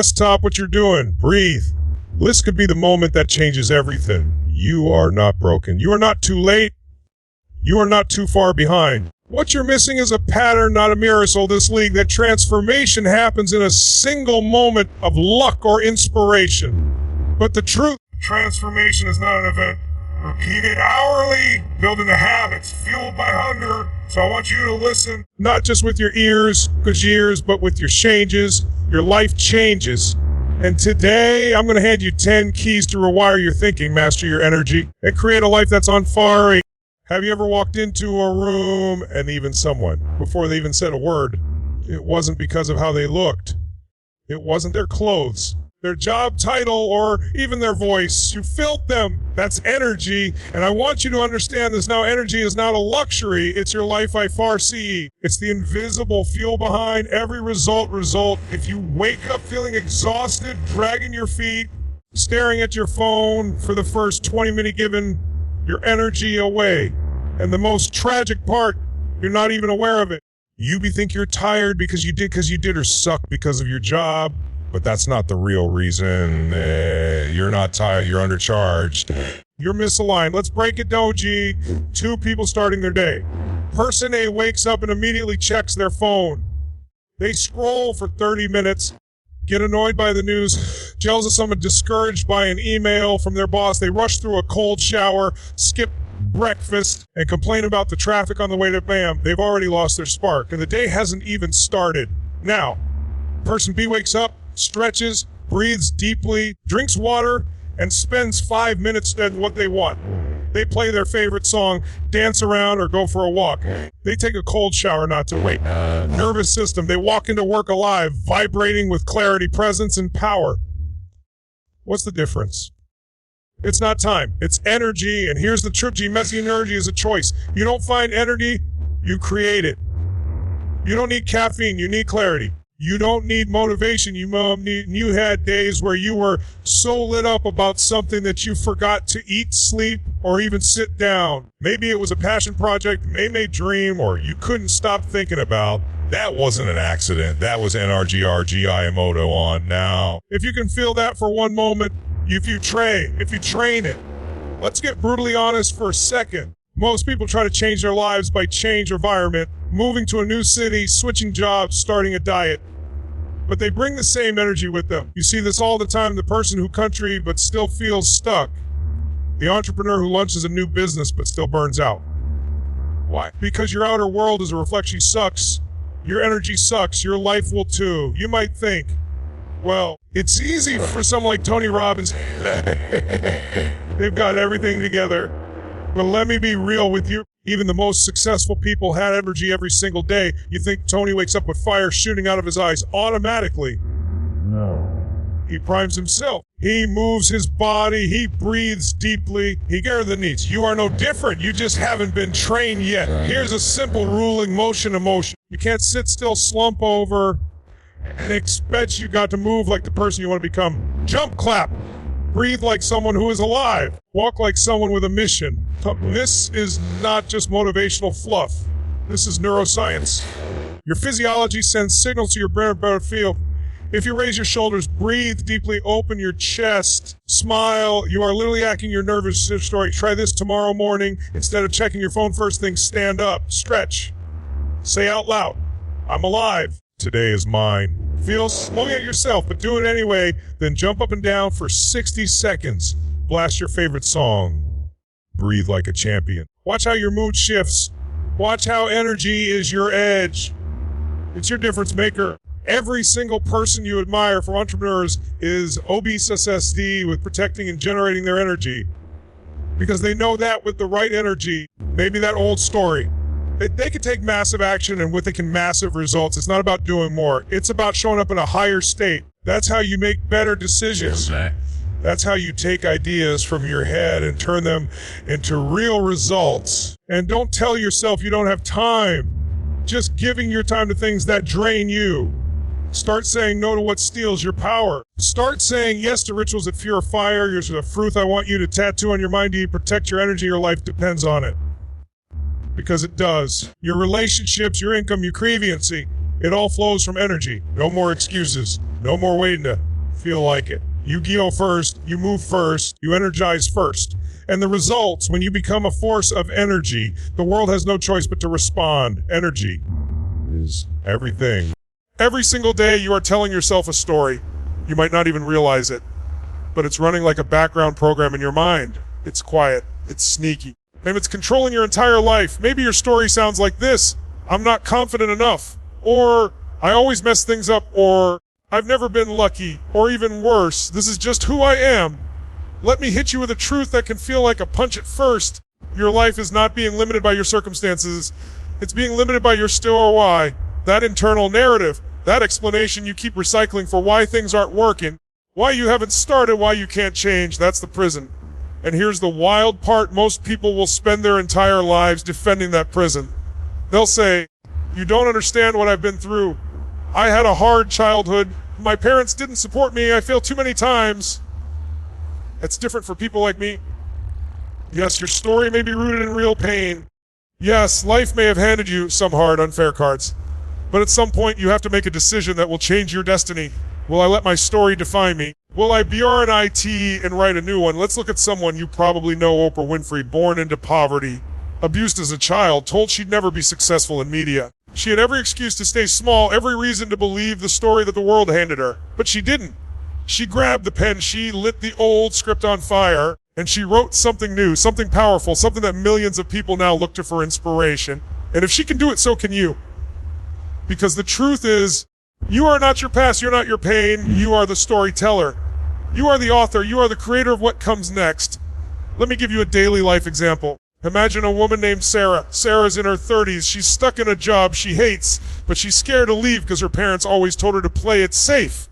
Stop what you're doing. Breathe. This could be the moment that changes everything. You are not broken. You are not too late. You are not too far behind. What you're missing is a pattern, not a mirror. So this league, that transformation happens in a single moment of luck or inspiration. But the truth, transformation is not an event. Repeat it hourly, building the habits, fueled by hunger. So I want you to listen, not just with your ears, but with your changes. Your life changes. And today, I'm going to hand you 10 keys to rewire your thinking, master your energy, and create a life that's on fire. Have you ever walked into a room and even someone, before they even said a word, it wasn't because of how they looked. It wasn't their clothes, their job title, or even their voice. You felt them. That's energy. And I want you to understand this now. Energy is not a luxury. It's your life I far see. It's the invisible fuel behind every result. If you wake up feeling exhausted, dragging your feet, staring at your phone for the first 20 minutes, giving your energy away. And the most tragic part, you're not even aware of it. You think you're tired because you did, or suck because of your job. But that's not the real reason. You're not tired, you're undercharged. You're misaligned. Let's break it down, G. 2 people starting their day. Person A wakes up and immediately checks their phone. They scroll for 30 minutes, get annoyed by the news, jealous of someone, discouraged by an email from their boss. They rush through a cold shower, skip breakfast, and complain about the traffic on the way to BAM. They've already lost their spark, and the day hasn't even started. Now, person B wakes up, stretches, breathes deeply, drinks water, and spends 5 minutes doing what they want. They play their favorite song, dance around, or go for a walk. They take a cold shower not to wait. Nervous system, they walk into work alive, vibrating with clarity, presence, and power. What's the difference? It's not time, it's energy, and here's the truth, messy energy is a choice. You don't find energy, you create it. You don't need caffeine, you need clarity. You don't need motivation. You had days where you were so lit up about something that you forgot to eat, sleep, or even sit down. Maybe it was a passion project, maybe a dream, or you couldn't stop thinking about. That wasn't an accident. That was NRGRGI Moto on now. If you can feel that for one moment, if you train it. Let's get brutally honest for a second. Most people try to change their lives by change environment, moving to a new city, switching jobs, starting a diet. But they bring the same energy with them. You see this all the time, the person who country but still feels stuck. The entrepreneur who launches a new business but still burns out. Why? Because your outer world is a reflection. Sucks. Your energy sucks. Your life will too. You might think, well, it's easy for someone like Tony Robbins. They've got everything together. But let me be real with you. Even the most successful people had energy every single day. You think Tony wakes up with fire shooting out of his eyes automatically? No. He primes himself. He moves his body. He breathes deeply. He cares the needs. You are no different. You just haven't been trained yet. Here's a simple ruling motion. You can't sit still, slump over, and expect you got to move like the person you want to become. Jump, clap. Breathe like someone who is alive. Walk like someone with a mission. This is not just motivational fluff. This is neuroscience. Your physiology sends signals to your brain about a feel. If you raise your shoulders, breathe deeply, open your chest, smile, you are literally hacking your nervous system. Try this tomorrow morning. Instead of checking your phone first thing, stand up, stretch. Say out loud, I'm alive. Today is mine. Feel slowly at yourself, but do it anyway. Then jump up and down for 60 seconds. Blast your favorite song. Breathe like a champion. Watch how your mood shifts. Watch how energy is your edge. It's your difference maker. Every single person you admire for entrepreneurs is obese SSD with protecting and generating their energy. Because they know that with the right energy, maybe that old story. They can take massive action and with it can massive results. It's not about doing more. It's about showing up in a higher state. That's how you make better decisions. That's how you take ideas from your head and turn them into real results. And don't tell yourself you don't have time. Just giving your time to things that drain you. Start saying no to what steals your power. Start saying yes to rituals that fuel fire. Here's the fruit I want you to tattoo on your mind. Do you protect your energy? Your life depends on it. Because it does. Your relationships, your income, your creativity. It all flows from energy. No more excuses. No more waiting to feel like it. You go first, you move first, you energize first. And the results, when you become a force of energy, the world has no choice but to respond. Energy is everything. Every single day you are telling yourself a story. You might not even realize it, but it's running like a background program in your mind. It's quiet. It's sneaky. Maybe it's controlling your entire life. Maybe your story sounds like this: I'm not confident enough, or I always mess things up, or I've never been lucky, or even worse, this is just who I am. Let me hit you with a truth that can feel like a punch at first. Your life is not being limited by your circumstances. It's being limited by your still or why. That internal narrative, that explanation you keep recycling for why things aren't working, why you haven't started, why you can't change, that's the prison. And here's the wild part: most people will spend their entire lives defending that prison. They'll say, you don't understand what I've been through. I had a hard childhood. My parents didn't support me. I failed too many times. It's different for people like me. Yes, your story may be rooted in real pain. Yes, life may have handed you some hard, unfair cards. But at some point, you have to make a decision that will change your destiny. Will I let my story define me? Will I BRNIT and write a new one? Let's look at someone you probably know: Oprah Winfrey, born into poverty, abused as a child, told she'd never be successful in media. She had every excuse to stay small, every reason to believe the story that the world handed her. But she didn't. She grabbed the pen, she lit the old script on fire, and she wrote something new, something powerful, something that millions of people now look to for inspiration. And if she can do it, so can you. Because the truth is, you are not your past, you're not your pain, you are the storyteller. You are the author, you are the creator of what comes next. Let me give you a daily life example. Imagine a woman named Sarah. Sarah's in her 30s. She's stuck in a job she hates, but she's scared to leave because her parents always told her to play it safe.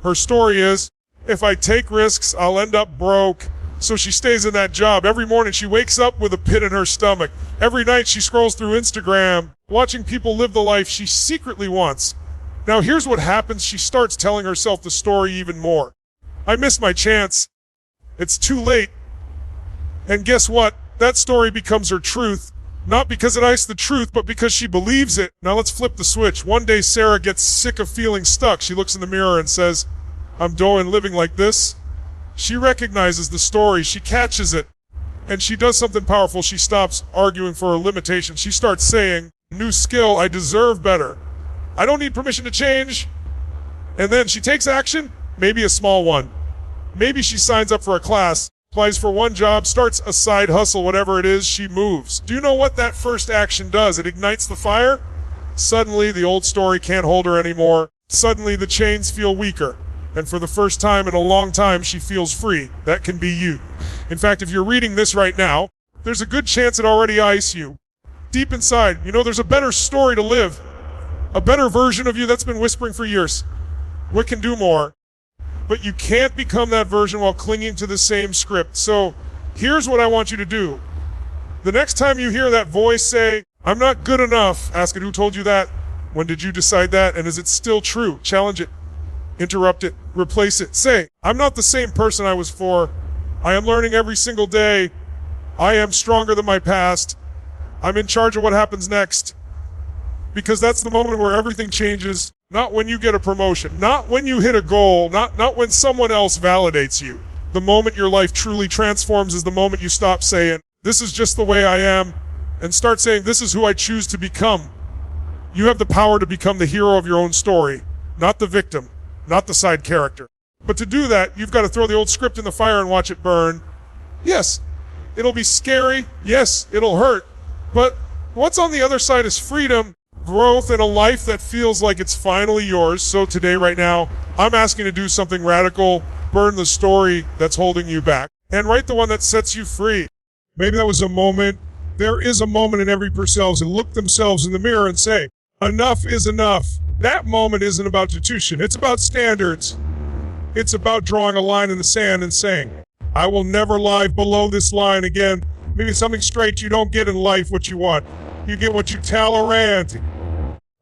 Her story is, if I take risks, I'll end up broke. So she stays in that job. Every morning she wakes up with a pit in her stomach. Every night she scrolls through Instagram, watching people live the life she secretly wants. Now here's what happens. She starts telling herself the story even more. I missed my chance. It's too late. And guess what? That story becomes her truth. Not because it iced the truth, but because she believes it. Now let's flip the switch. One day Sarah gets sick of feeling stuck. She looks in the mirror and says, I'm done living like this. She recognizes the story. She catches it. And she does something powerful. She stops arguing for her limitations. She starts saying, new skill, I deserve better. I don't need permission to change. And then she takes action, maybe a small one. Maybe she signs up for a class, applies for one job, starts a side hustle, whatever it is, she moves. Do you know what that first action does? It ignites the fire. Suddenly, the old story can't hold her anymore. Suddenly, the chains feel weaker. And for the first time in a long time, she feels free. That can be you. In fact, if you're reading this right now, there's a good chance it already iced you. Deep inside, you know there's a better story to live. A better version of you that's been whispering for years. What can do more? But you can't become that version while clinging to the same script. So here's what I want you to do. The next time you hear that voice say, I'm not good enough, ask it, who told you that? When did you decide that? And is it still true? Challenge it. Interrupt it. Replace it. Say, I'm not the same person I was before. I am learning every single day. I am stronger than my past. I'm in charge of what happens next. Because that's the moment where everything changes. Not when you get a promotion, not when you hit a goal, not when someone else validates you. The moment your life truly transforms is the moment you stop saying, this is just the way I am, and start saying, this is who I choose to become. You have the power to become the hero of your own story, not the victim, not the side character. But to do that, you've got to throw the old script in the fire and watch it burn. Yes, it'll be scary. Yes, it'll hurt. But what's on the other side is freedom, growth, and a life that feels like it's finally yours. So today, right now, I'm asking you to do something radical. Burn the story that's holding you back and write the one that sets you free. Maybe that was a moment. There is a moment in every person and look themselves in the mirror and say, enough is enough. That moment isn't about tuition. It's about standards. It's about drawing a line in the sand and saying, I will never lie below this line again. Maybe something straight. You don't get in life what you want. You get what you tolerate.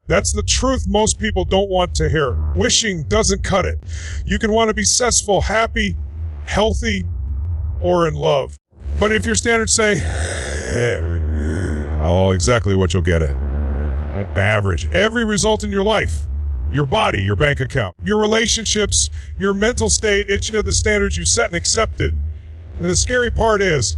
That's the truth most people don't want to hear. Wishing doesn't cut it. You can want to be successful, happy, healthy, or in love. But if your standards say, oh, exactly what you'll get it. Average. Every result in your life, your body, your bank account, your relationships, your mental state, itching at the standards you set and accepted. And the scary part is,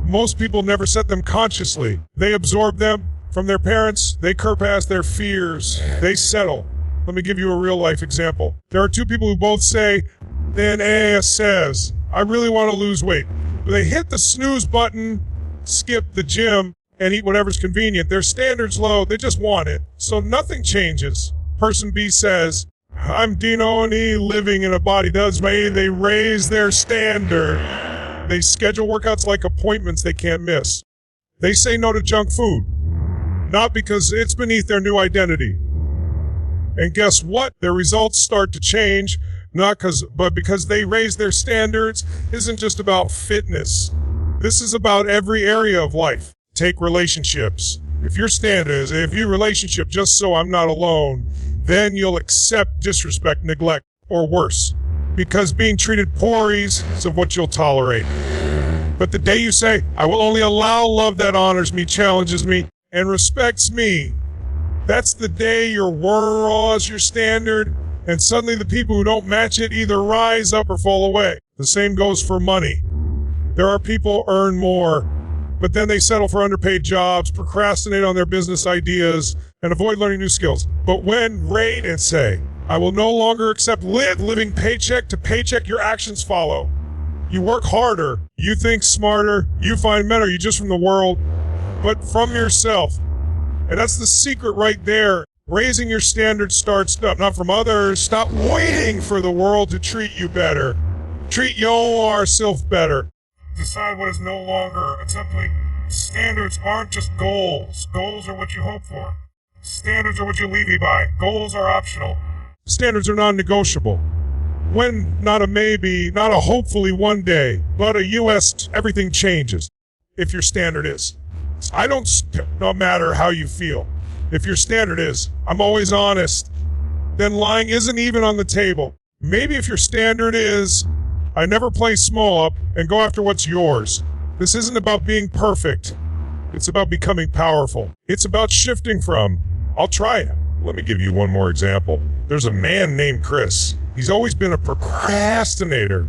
most people never set them consciously. They absorb them from their parents. They curb past their fears. They settle. Let me give you a real life example. There are two people who both say, then A says, I really want to lose weight. They hit the snooze button, skip the gym, and eat whatever's convenient. Their standard's low. They just want it. So nothing changes. Person B says, I'm Dino and E living in a body does me. They raise their standard. They schedule workouts like appointments they can't miss. They say no to junk food. Not because it's beneath their new identity. And guess what? Their results start to change, but because they raise their standards. Isn't just about fitness. This is about every area of life. Take relationships. If your standard is, if you relationship just so I'm not alone, then you'll accept disrespect, neglect, or worse. Because being treated poor is of what you'll tolerate. But the day you say, I will only allow love that honors me, challenges me, and respects me, that's the day your world raws your standard, and suddenly the people who don't match it either rise up or fall away. The same goes for money. There are people who earn more, but then they settle for underpaid jobs, procrastinate on their business ideas, and avoid learning new skills. But when rate and say, I will no longer accept living paycheck to paycheck, your actions follow. You work harder, you think smarter, you find better, you just from the world, but from yourself. And that's the secret right there. Raising your standards starts up, not from others. Stop waiting for the world to treat you better. Treat yourself better. Decide what is no longer acceptable. Standards aren't just goals. Goals are what you hope for. Standards are what you leave by. Goals are optional. Standards are non-negotiable. When, not a maybe, not a hopefully one day, but a US, everything changes. If your standard is, no matter how you feel. If your standard is, I'm always honest, then lying isn't even on the table. Maybe if your standard is, I never play small up and go after what's yours. This isn't about being perfect. It's about becoming powerful. It's about shifting from, I'll try it. Let me give you one more example. There's a man named Chris. He's always been a procrastinator.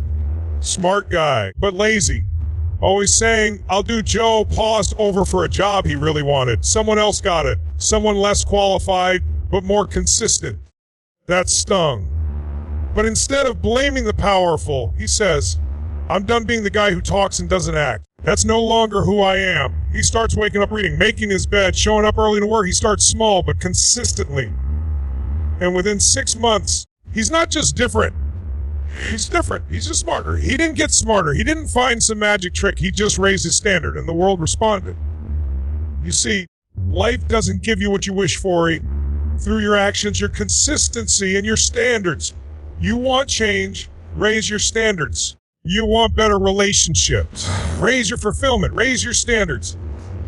Smart guy, but lazy. Always saying, I'll do Joe, paused over for a job he really wanted. Someone else got it. Someone less qualified, but more consistent. That stung. But instead of blaming the powerful, he says, I'm done being the guy who talks and doesn't act. That's no longer who I am. He starts waking up reading, making his bed, showing up early to work. He starts small, but consistently. And within 6 months, he's not just different. He's different. He's just smarter. He didn't get smarter. He didn't find some magic trick. He just raised his standard, and the world responded. You see, life doesn't give you what you wish for through your actions, your consistency, and your standards. You want change, raise your standards. You want better relationships, raise your fulfillment, raise your standards.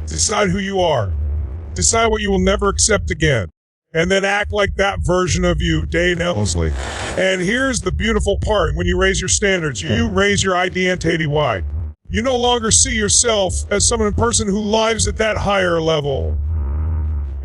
Decide who you are. Decide what you will never accept again. And then act like that version of you, Dane Ellesley. And here's the beautiful part. When you raise your standards, you raise your identity wide. You no longer see yourself as someone in person who lives at that higher level.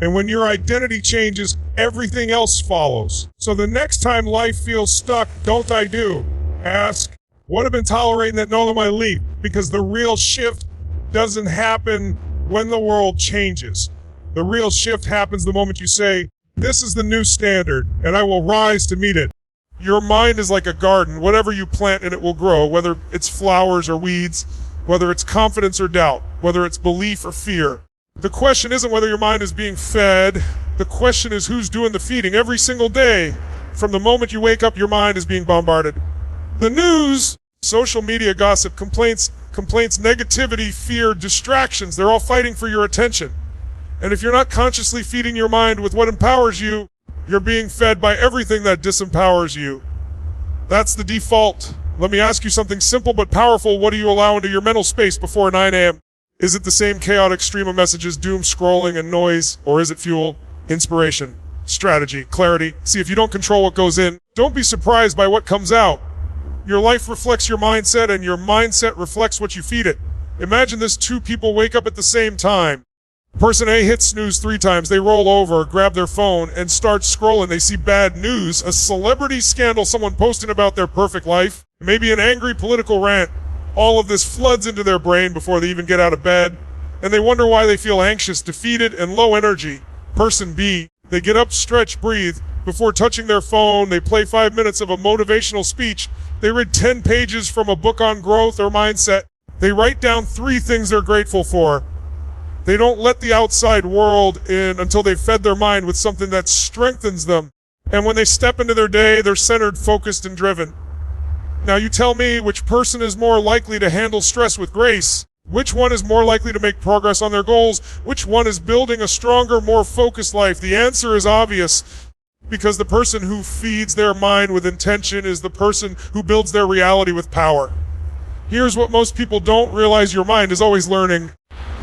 And when your identity changes, everything else follows. So the next time life feels stuck, don't I do? Ask, what have been tolerating that no my leap? Because the real shift doesn't happen when the world changes. The real shift happens the moment you say, this is the new standard, and I will rise to meet it. Your mind is like a garden. Whatever you plant in it will grow, whether it's flowers or weeds, whether it's confidence or doubt, whether it's belief or fear. The question isn't whether your mind is being fed. The question is who's doing the feeding every single day. From the moment you wake up, your mind is being bombarded. The news, social media gossip, complaints, negativity, fear, distractions, they're all fighting for your attention. And if you're not consciously feeding your mind with what empowers you, you're being fed by everything that disempowers you. That's the default. Let me ask you something simple but powerful. What do you allow into your mental space before 9 a.m.? Is it the same chaotic stream of messages, doom scrolling and noise, or is it fuel, inspiration, strategy, clarity? See, if you don't control what goes in, don't be surprised by what comes out. Your life reflects your mindset, and your mindset reflects what you feed it. Imagine this: two people wake up at the same time. Person A hits snooze 3 times. They roll over, grab their phone, and start scrolling. They see bad news, a celebrity scandal, someone posting about their perfect life, maybe an angry political rant. All of this floods into their brain before they even get out of bed, and they wonder why they feel anxious, defeated, and low energy. Person B, they get up, stretch, breathe. Before touching their phone, they play 5 minutes of a motivational speech. They read 10 pages from a book on growth or mindset. They write down 3 things they're grateful for. They don't let the outside world in until they've fed their mind with something that strengthens them. And when they step into their day, they're centered, focused, and driven. Now you tell me which person is more likely to handle stress with grace. Which one is more likely to make progress on their goals? Which one is building a stronger, more focused life? The answer is obvious, because the person who feeds their mind with intention is the person who builds their reality with power. Here's what most people don't realize: your mind is always learning.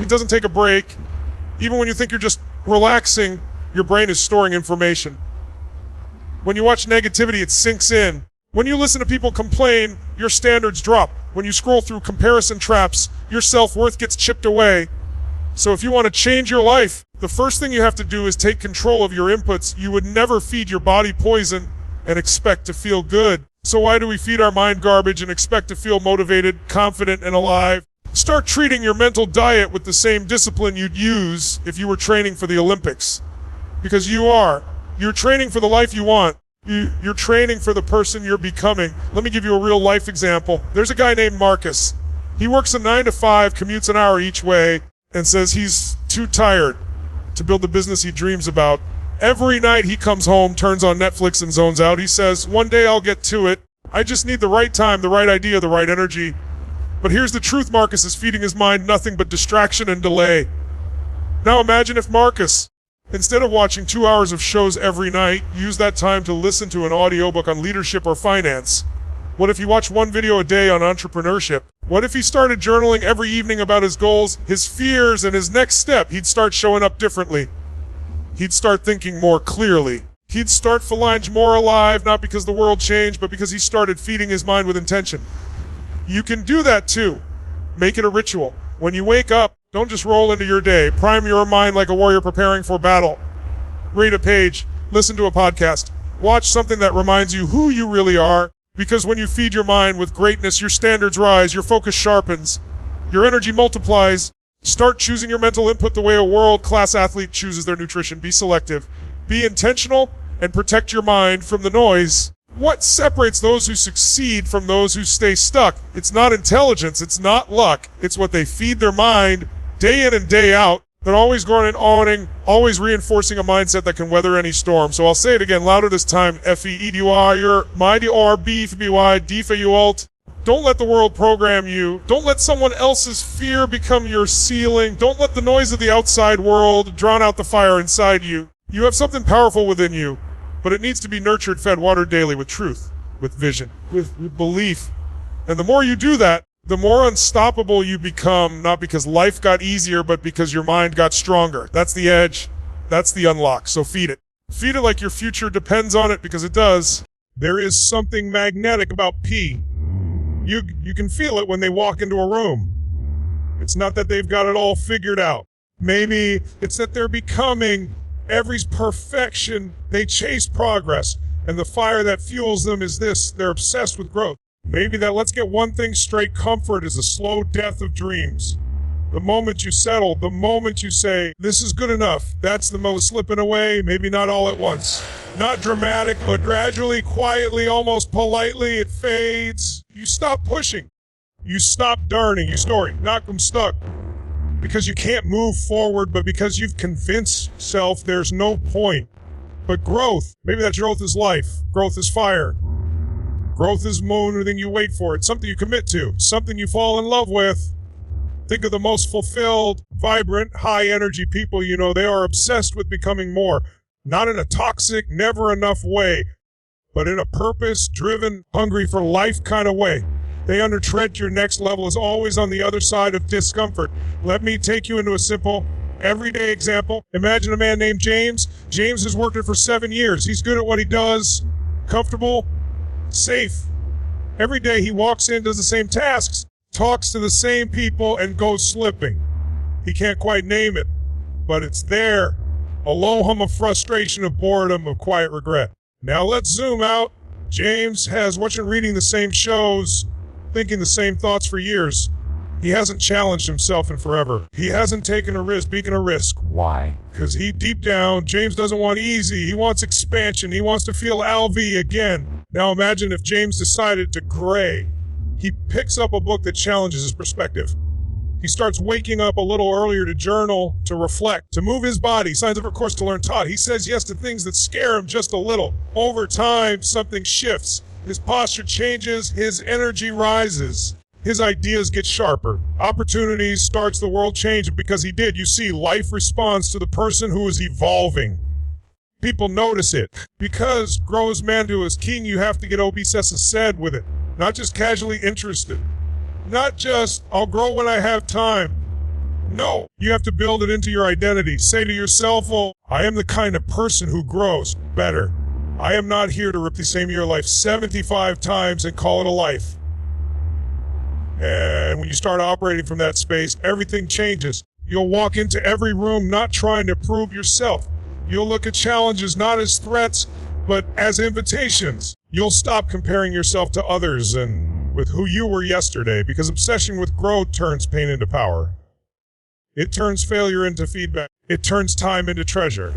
It doesn't take a break. Even when you think you're just relaxing, your brain is storing information. When you watch negativity, it sinks in. When you listen to people complain, your standards drop. When you scroll through comparison traps, your self-worth gets chipped away. So if you want to change your life, the first thing you have to do is take control of your inputs. You would never feed your body poison and expect to feel good. So why do we feed our mind garbage and expect to feel motivated, confident, and alive? Start treating your mental diet with the same discipline you'd use if you were training for the Olympics. Because you are. You're training for the life you want. You're training for the person you're becoming. Let me give you a real life example. There's a guy named Marcus. He works a 9 to 5, commutes an hour each way, and says he's too tired to build the business he dreams about. Every night he comes home, turns on Netflix, and zones out. He says, one day I'll get to it. I just need the right time, the right idea, the right energy. But here's the truth: Marcus is feeding his mind nothing but distraction and delay. Now imagine if Marcus, instead of watching 2 hours of shows every night, used that time to listen to an audiobook on leadership or finance. What if he watched 1 video a day on entrepreneurship? What if he started journaling every evening about his goals, his fears, and his next step? He'd start showing up differently. He'd start thinking more clearly. He'd start phalange more alive, not because the world changed, but because he started feeding his mind with intention. You can do that too. Make it a ritual. When you wake up, don't just roll into your day. Prime your mind like a warrior preparing for battle. Read a page, listen to a podcast, watch something that reminds you who you really are. Because when you feed your mind with greatness, your standards rise, your focus sharpens, your energy multiplies. Start choosing your mental input the way a world-class athlete chooses their nutrition. Be selective, be intentional, and protect your mind from the noise. What separates those who succeed from those who stay stuck? It's not intelligence, it's not luck. It's what they feed their mind day in and day out. They're always growing and owning, always reinforcing a mindset that can weather any storm. So I'll say it again louder this time. F-E-E-D-Y, your mighty or B-F-B-Y, D-F-U-Alt. Don't let the world program you. Don't let someone else's fear become your ceiling. Don't let the noise of the outside world drown out the fire inside you. You have something powerful within you, but it needs to be nurtured, fed, watered daily with truth, with vision, with belief. And the more you do that, the more unstoppable you become, not because life got easier, but because your mind got stronger. That's the edge. That's the unlock. So feed it. Feed it like your future depends on it, because it does. There is something magnetic about P. You can feel it when they walk into a room. It's not that they've got it all figured out. Maybe it's that they're becoming every perfection. They chase progress, and the fire that fuels them is this: they're obsessed with growth. Maybe that let's get one thing straight: comfort is a slow death of dreams. The moment you settle, the moment you say, this is good enough, that's the most slipping away, maybe not all at once. Not dramatic, but gradually, quietly, almost politely, it fades. You stop pushing. You stop darning. You story. Knock them stuck. Because you can't move forward, but because you've convinced yourself there's no point. But growth, maybe that growth is life. Growth is fire. Growth is more than you wait for. It's something you commit to. Something you fall in love with. Think of the most fulfilled, vibrant, high-energy people you know. They are obsessed with becoming more. Not in a toxic, never enough way, but in a purpose-driven, hungry for life kind of way. They undertread your next level is always on the other side of discomfort. Let me take you into a simple, everyday example. Imagine a man named James. James has worked it for 7 years. He's good at what he does, comfortable, safe. Every day he walks in, does the same tasks, talks to the same people, and goes slipping. He can't quite name it. but it's there. A low hum of frustration, of boredom, of quiet regret. Now let's zoom out. James has watched reading the same shows, thinking the same thoughts for years. He hasn't challenged himself in forever. He hasn't taken a risk, speaking of risk. Why? Because deep down, James doesn't want easy. He wants expansion. He wants to feel LV again. Now imagine if James decided to gray. He picks up a book that challenges his perspective. He starts waking up a little earlier to journal, to reflect, to move his body, signs of a course to learn taught. He says yes to things that scare him just a little. Over time, something shifts. His posture changes, his energy rises. His ideas get sharper. Opportunities starts the world changing because he did. You see, life responds to the person who is evolving. People notice it. Because grows man to his king, you have to get obsessive said with it. Not just casually interested. Not just, I'll grow when I have time. No, you have to build it into your identity. Say to yourself, oh, I am the kind of person who grows better. I am not here to rip the same year life 75 times and call it a life. And when you start operating from that space, everything changes. You'll walk into every room not trying to prove yourself. You'll look at challenges not as threats, but as invitations. You'll stop comparing yourself to others and with who you were yesterday, because obsession with growth turns pain into power. It turns failure into feedback. It turns time into treasure.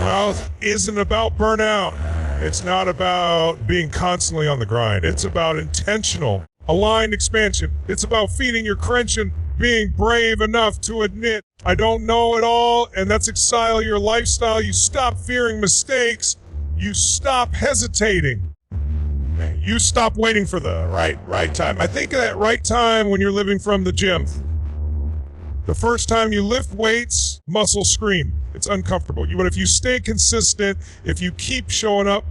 Wealth isn't about burnout. It's not about being constantly on the grind. It's about intentional, aligned expansion. It's about feeding your crench and being brave enough to admit, I don't know it all, and that's exile your lifestyle. You stop fearing mistakes. You stop hesitating. You stop waiting for the right time. I think of that right time when you're living from the gym. The first time you lift weights, muscles scream. It's uncomfortable. But if you stay consistent, if you keep showing up,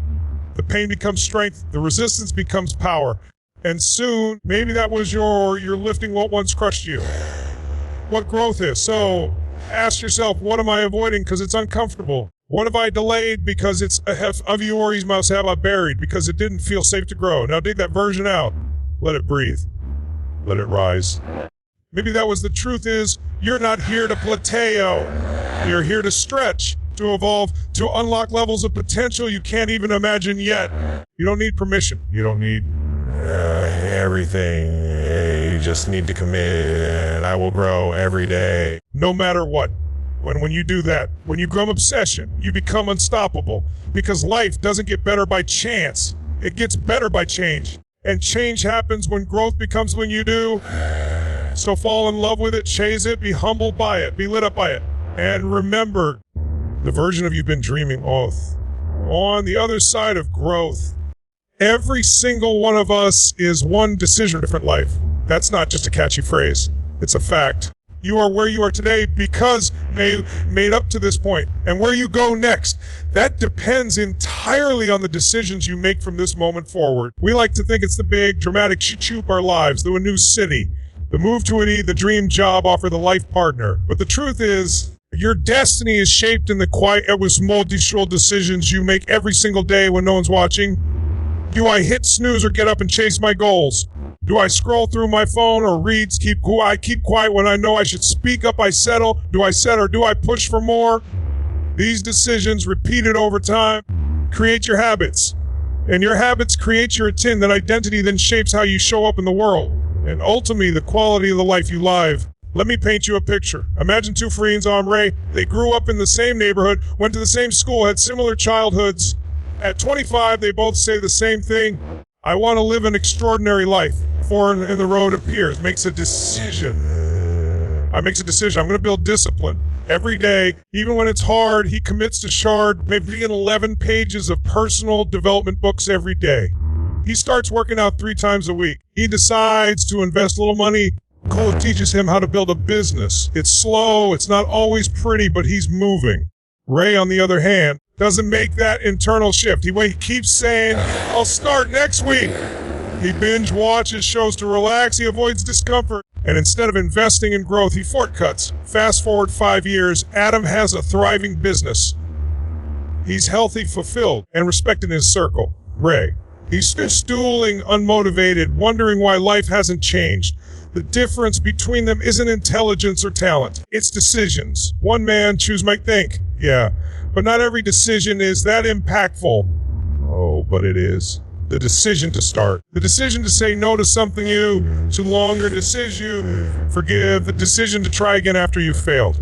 the pain becomes strength, the resistance becomes power. And soon, maybe that was you're lifting what once crushed you. What growth is. So ask yourself, what am I avoiding because it's uncomfortable? What have I delayed because it's of yours must have I buried because it didn't feel safe to grow? Now dig that version out. Let it breathe. Let it rise. Maybe that was the truth is, you're not here to plateau. You're here to stretch, to evolve, to unlock levels of potential you can't even imagine yet. You don't need permission. You don't need everything. You just need to commit. I will grow every day, no matter what. When you do that, when you grow obsession, you become unstoppable. Because life doesn't get better by chance. It gets better by change. And change happens when growth becomes when you do. So fall in love with it, chase it, be humbled by it, be lit up by it. And remember, the version of you've been dreaming of. On the other side of growth, every single one of us is one decision different life. That's not just a catchy phrase. It's a fact. You are where you are today because made up to this point. And where you go next, that depends entirely on the decisions you make from this moment forward. We like to think it's the big, dramatic shoot our lives, the new city, the move to the dream job, offer the life partner. But the truth is, your destiny is shaped in the quiet, multiple decisions you make every single day when no one's watching. Do I hit snooze or get up and chase my goals? Do I scroll through my phone or read, keep quiet when I know I should speak up, I settle? Do I set or do I push for more? These decisions repeated over time create your habits. And your habits create your that identity then shapes how you show up in the world. And ultimately, the quality of the life you live. Let me paint you a picture. Imagine two friends, Ray. They grew up in the same neighborhood, went to the same school, had similar childhoods. At 25, they both say the same thing. I want to live an extraordinary life. Foreign in the road appears, makes a decision. I'm going to build discipline. Every day, even when it's hard, he commits to maybe 11 pages of personal development books every day. He starts working out 3 times a week. He decides to invest a little money. Cole teaches him how to build a business. It's slow, it's not always pretty, but he's moving. Ray, on the other hand, doesn't make that internal shift. He keeps saying, I'll start next week. He binge watches shows to relax. He avoids discomfort. And instead of investing in growth, he shortcuts. Fast forward 5 years, Adam has a thriving business. He's healthy, fulfilled, and respected in his circle. Ray, he's stooling, unmotivated, wondering why life hasn't changed. The difference between them isn't intelligence or talent. It's decisions. One man might think, yeah, but not every decision is that impactful. Oh, but it is. The decision to start. The decision to say no to something too longer, decision you forgive, the decision to try again after you've failed.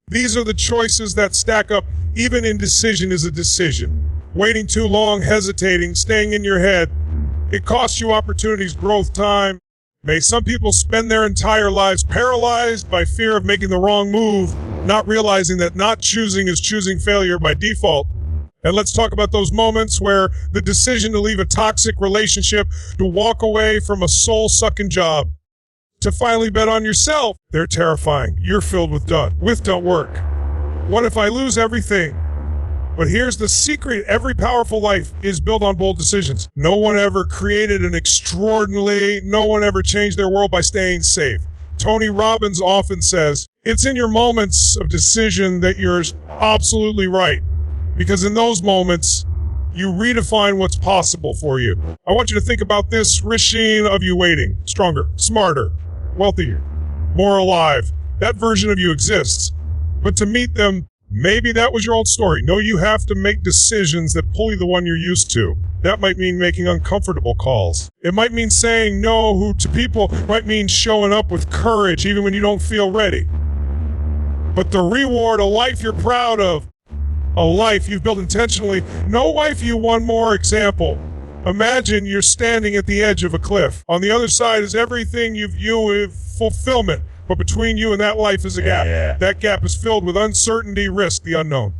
These are the choices that stack up. Even indecision is a decision. Waiting too long, hesitating, staying in your head. It costs you opportunities, growth, time. May some people spend their entire lives paralyzed by fear of making the wrong move, not realizing that not choosing is choosing failure by default. And let's talk about those moments where the decision to leave a toxic relationship, to walk away from a soul-sucking job, to finally bet on yourself. They're terrifying. You're filled with don't work. What if I lose everything? But here's the secret. Every powerful life is built on bold decisions. No one ever created no one ever changed their world by staying safe. Tony Robbins often says, it's in your moments of decision that you're absolutely right. Because in those moments, you redefine what's possible for you. I want you to think about this machine of you waiting. Stronger, smarter, wealthier, more alive. That version of you exists. But to meet them, maybe that was your old story. No, you have to make decisions that pull you the one you're used to. That might mean making uncomfortable calls. It might mean saying no to people. It might mean showing up with courage even when you don't feel ready. But the reward, a life you're proud of, a life you've built intentionally. No life you one more example. Imagine you're standing at the edge of a cliff. On the other side is everything you view as fulfillment. But between you and that life is a gap. Yeah. That gap is filled with uncertainty, risk, the unknown.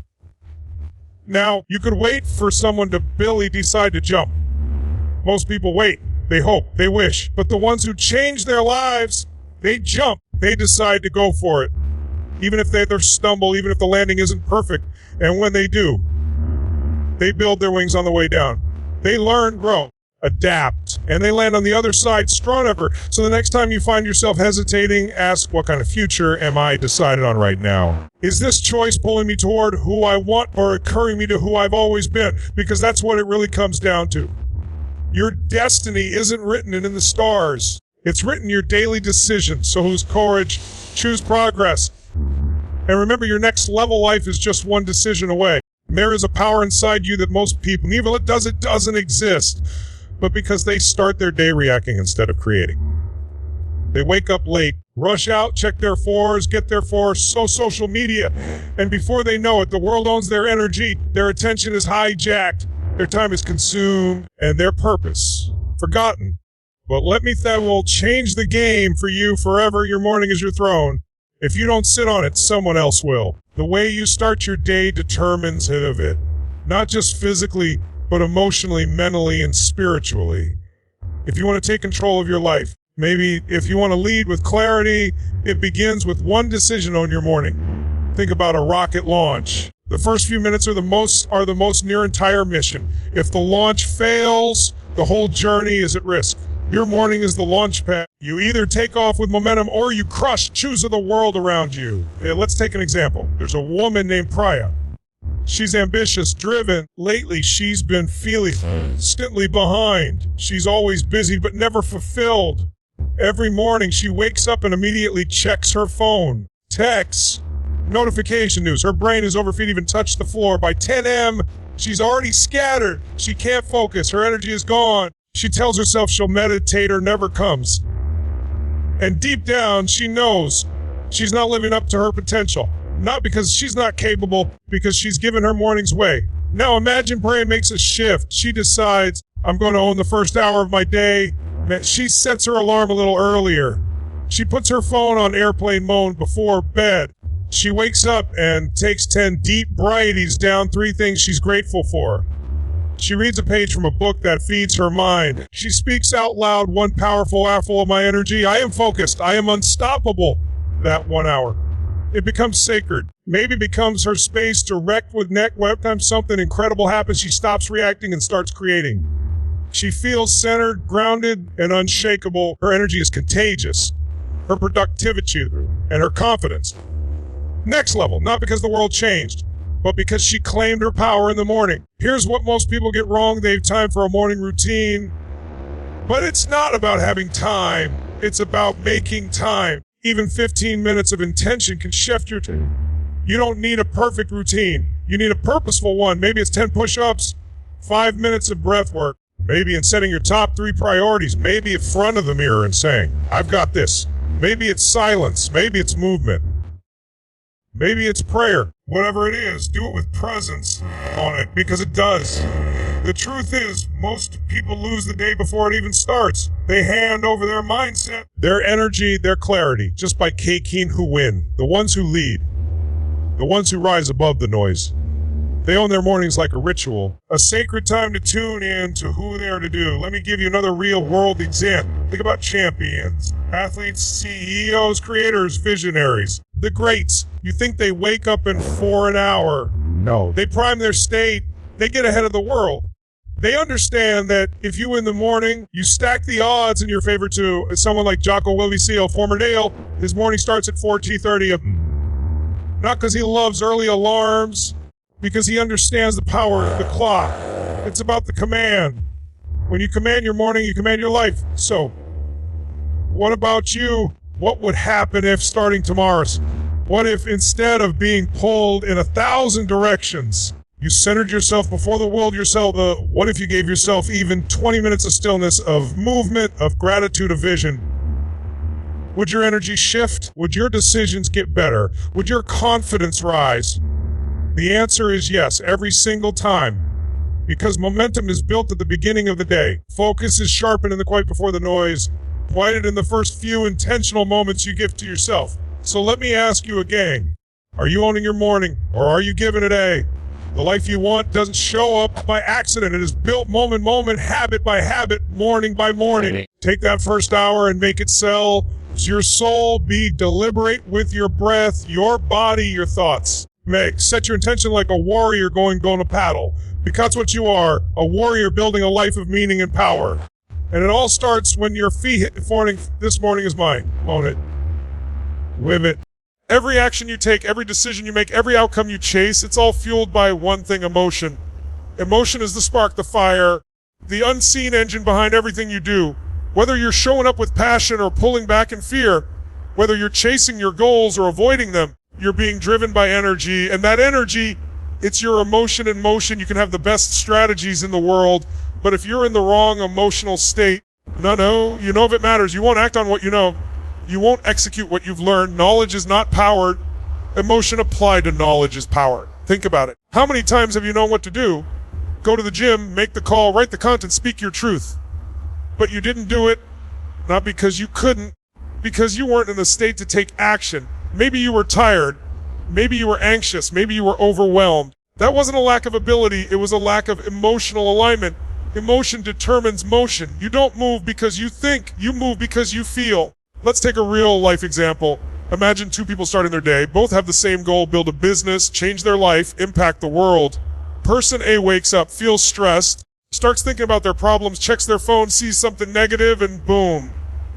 Now, you could wait for someone to decide to jump. Most people wait. They hope. They wish. But the ones who change their lives, they jump. They decide to go for it. Even if they stumble, even if the landing isn't perfect. And when they do, they build their wings on the way down. They learn, grow, adapt, and they land on the other side stronger. So the next time you find yourself hesitating, ask, what kind of future am I decided on right now? Is this choice pulling me toward who I want or occurring me to who I've always been? Because that's what it really comes down to. Your destiny isn't written in the stars. It's written in your daily decisions. So whose courage? Choose progress. And remember, your next level life is just one decision away. There is a power inside you that most people, even if it doesn't exist, but because they start their day reacting instead of creating. They wake up late, rush out, check their fours, get their fours, social media, and before they know it, the world owns their energy, their attention is hijacked, their time is consumed, and their purpose forgotten. But that will change the game for you forever. Your morning is your throne. If you don't sit on it, someone else will. The way you start your day determines it. Not just physically, but emotionally, mentally, and spiritually. If you want to take control of your life, maybe if you want to lead with clarity, it begins with one decision on your morning. Think about a rocket launch. The first few minutes are the most near entire mission. If the launch fails, the whole journey is at risk. Your morning is the launch pad. You either take off with momentum or you crush. Choose the world around you. Let's take an example. There's a woman named Priya. She's ambitious, driven. Lately, she's been feeling constantly behind. She's always busy but never fulfilled. Every morning, she wakes up and immediately checks her phone. Texts, notification news. Her brain is over feet, even touched the floor. By 10 a.m., she's already scattered. She can't focus. Her energy is gone. She tells herself she'll meditate or never comes. And deep down, she knows she's not living up to her potential. Not because she's not capable, because she's given her mornings away. Now imagine Priya makes a shift. She decides, I'm going to own the first hour of my day. She sets her alarm a little earlier. She puts her phone on airplane mode before bed. She wakes up and takes 10 deep breaths down 3 things she's grateful for. She reads a page from a book that feeds her mind. She speaks out loud, one powerful hour full of my energy. I am focused. I am unstoppable. That 1 hour. It becomes sacred. Maybe becomes her space to wreck with neck. Every time something incredible happens, she stops reacting and starts creating. She feels centered, grounded, and unshakable. Her energy is contagious. Her productivity and her confidence. Next level, not because the world changed, but because she claimed her power in the morning. Here's what most people get wrong. They have time for a morning routine. But it's not about having time. It's about making time. Even 15 minutes of intention can shift your day. You don't need a perfect routine. You need a purposeful one. Maybe it's 10 push-ups, 5 minutes of breath work. Maybe in setting your top 3 priorities. Maybe in front of the mirror and saying, I've got this. Maybe it's silence. Maybe it's movement. Maybe it's prayer. Whatever it is, do it with presence on it, because it does. The truth is, most people lose the day before it even starts. They hand over their mindset, their energy, their clarity, just by caking who win. The ones who lead. The ones who rise above the noise. They own their mornings like a ritual, a sacred time to tune in to who they are to do. Let me give you another real-world example. Think about champions, athletes, CEOs, creators, visionaries, the greats. You think they wake up in 4 an hour? No. They prime their state. They get ahead of the world. They understand that if you in the morning, you stack the odds in your favor to someone like Jocko Willkie Seal, former Dale, his morning starts at 4:30. Not because he loves early alarms, because he understands the power of the clock. It's about the command. When you command your morning, you command your life. So, what about you? What would happen if starting tomorrow's? What if instead of being pulled in 1,000 directions, you centered yourself before the world yourself? What if you gave yourself even 20 minutes of stillness, of movement, of gratitude, of vision? Would your energy shift? Would your decisions get better? Would your confidence rise? The answer is yes, every single time. Because momentum is built at the beginning of the day. Focus is sharpened in the quiet before the noise. Quieted in the first few intentional moments you give to yourself. So let me ask you again. Are you owning your morning? Or are you giving it a? The life you want doesn't show up by accident. It is built moment by moment, habit by habit, morning by morning. Take that first hour and make it sell. Your soul, be deliberate with your breath, your body, your thoughts. Set your intention like a warrior going to paddle. Because that's what you are, a warrior building a life of meaning and power. And it all starts when your feet hit the morning. This morning is mine. Own it. Live it. Every action you take, every decision you make, every outcome you chase, it's all fueled by one thing, emotion. Emotion is the spark, the fire, the unseen engine behind everything you do. Whether you're showing up with passion or pulling back in fear, whether you're chasing your goals or avoiding them, you're being driven by energy. And that energy, it's your emotion in motion. You can have the best strategies in the world, but if you're in the wrong emotional state, you know if it matters. You won't act on what you know. You won't execute what you've learned. Knowledge is not powered. Emotion applied to knowledge is power. Think about it. How many times have you known what to do? Go to the gym, make the call, write the content, speak your truth. But you didn't do it, not because you couldn't, because you weren't in the state to take action. Maybe you were tired. Maybe you were anxious. Maybe you were overwhelmed. That wasn't a lack of ability. It was a lack of emotional alignment. Emotion determines motion. You don't move because you think. You move because you feel. Let's take a real life example. Imagine 2 people starting their day. Both have the same goal, build a business, change their life, impact the world. Person A wakes up, feels stressed, starts thinking about their problems, checks their phone, sees something negative, and boom,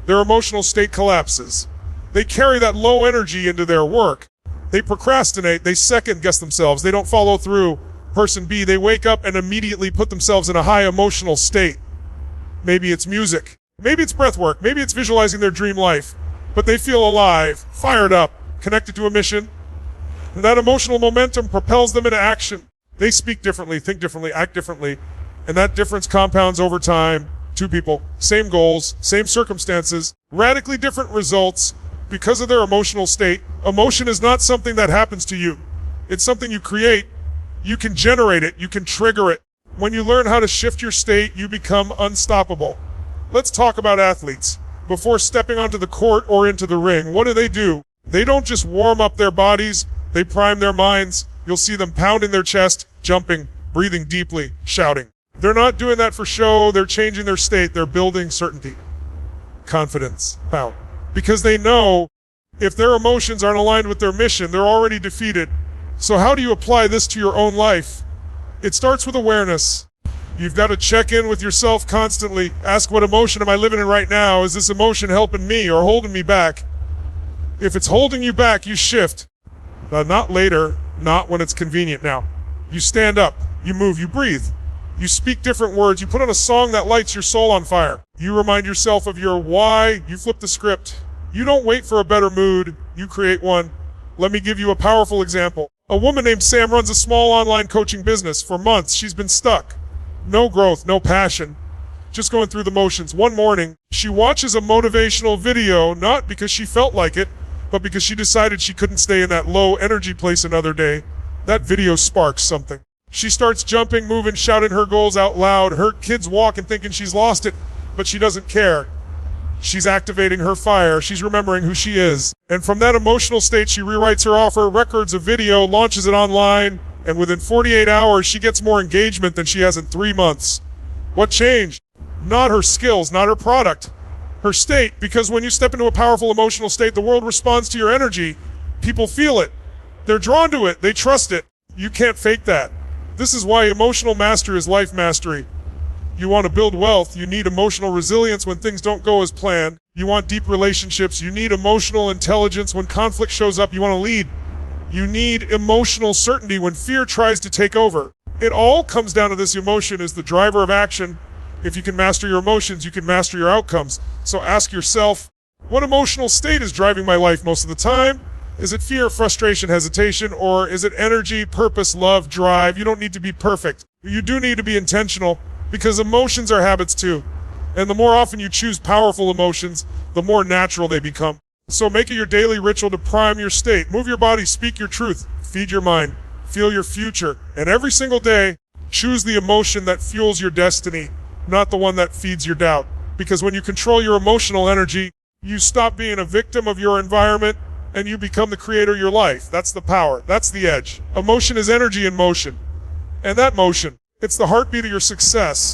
their emotional state collapses. They carry that low energy into their work. They procrastinate, they second guess themselves, they don't follow through. Person B, they wake up and immediately put themselves in a high emotional state. Maybe it's music. Maybe it's breath work. Maybe it's visualizing their dream life. But they feel alive, fired up, connected to a mission. And that emotional momentum propels them into action. They speak differently, think differently, act differently. And that difference compounds over time. 2 people, same goals, same circumstances, radically different results because of their emotional state. Emotion is not something that happens to you. It's something you create. You can generate it. You can trigger it. When you learn how to shift your state, you become unstoppable. Let's talk about athletes. Before stepping onto the court or into the ring, what do? They don't just warm up their bodies, they prime their minds. You'll see them pounding their chest, jumping, breathing deeply, shouting. They're not doing that for show, they're changing their state, they're building certainty, confidence, power. Because they know if their emotions aren't aligned with their mission, they're already defeated. So how do you apply this to your own life? It starts with awareness. You've got to check in with yourself constantly. Ask, what emotion am I living in right now? Is this emotion helping me or holding me back? If it's holding you back, you shift. Not later, not when it's convenient now. You stand up, you move, you breathe. You speak different words. You put on a song that lights your soul on fire. You remind yourself of your why. You flip the script. You don't wait for a better mood. You create one. Let me give you a powerful example. A woman named Sam runs a small online coaching business. For months, she's been stuck. No growth, no passion. Just going through the motions. One morning, she watches a motivational video, not because she felt like it, but because she decided she couldn't stay in that low energy place another day. That video sparks something. She starts jumping, moving, shouting her goals out loud. Her kids walk and thinking she's lost it, but she doesn't care. She's activating her fire. She's remembering who she is. And from that emotional state, she rewrites her offer, records a video, launches it online, and within 48 hours, she gets more engagement than she has in 3 months. What changed? Not her skills, not her product, her state. Because when you step into a powerful emotional state, the world responds to your energy. People feel it. They're drawn to it. They trust it. You can't fake that. This is why emotional mastery is life mastery. You want to build wealth, you need emotional resilience when things don't go as planned. You want deep relationships, you need emotional intelligence when conflict shows up. You want to lead. You need emotional certainty when fear tries to take over. It all comes down to this: emotion is the driver of action. If you can master your emotions, you can master your outcomes. So ask yourself, what emotional state is driving my life most of the time? Is it fear, frustration, hesitation, or is it energy, purpose, love, drive? You don't need to be perfect. You do need to be intentional, because emotions are habits too. And the more often you choose powerful emotions, the more natural they become. So make it your daily ritual to prime your state. Move your body, speak your truth, feed your mind, feel your future. And every single day, choose the emotion that fuels your destiny, not the one that feeds your doubt. Because when you control your emotional energy, you stop being a victim of your environment and you become the creator of your life. That's the power. That's the edge. Emotion is energy in motion. And that motion, it's the heartbeat of your success.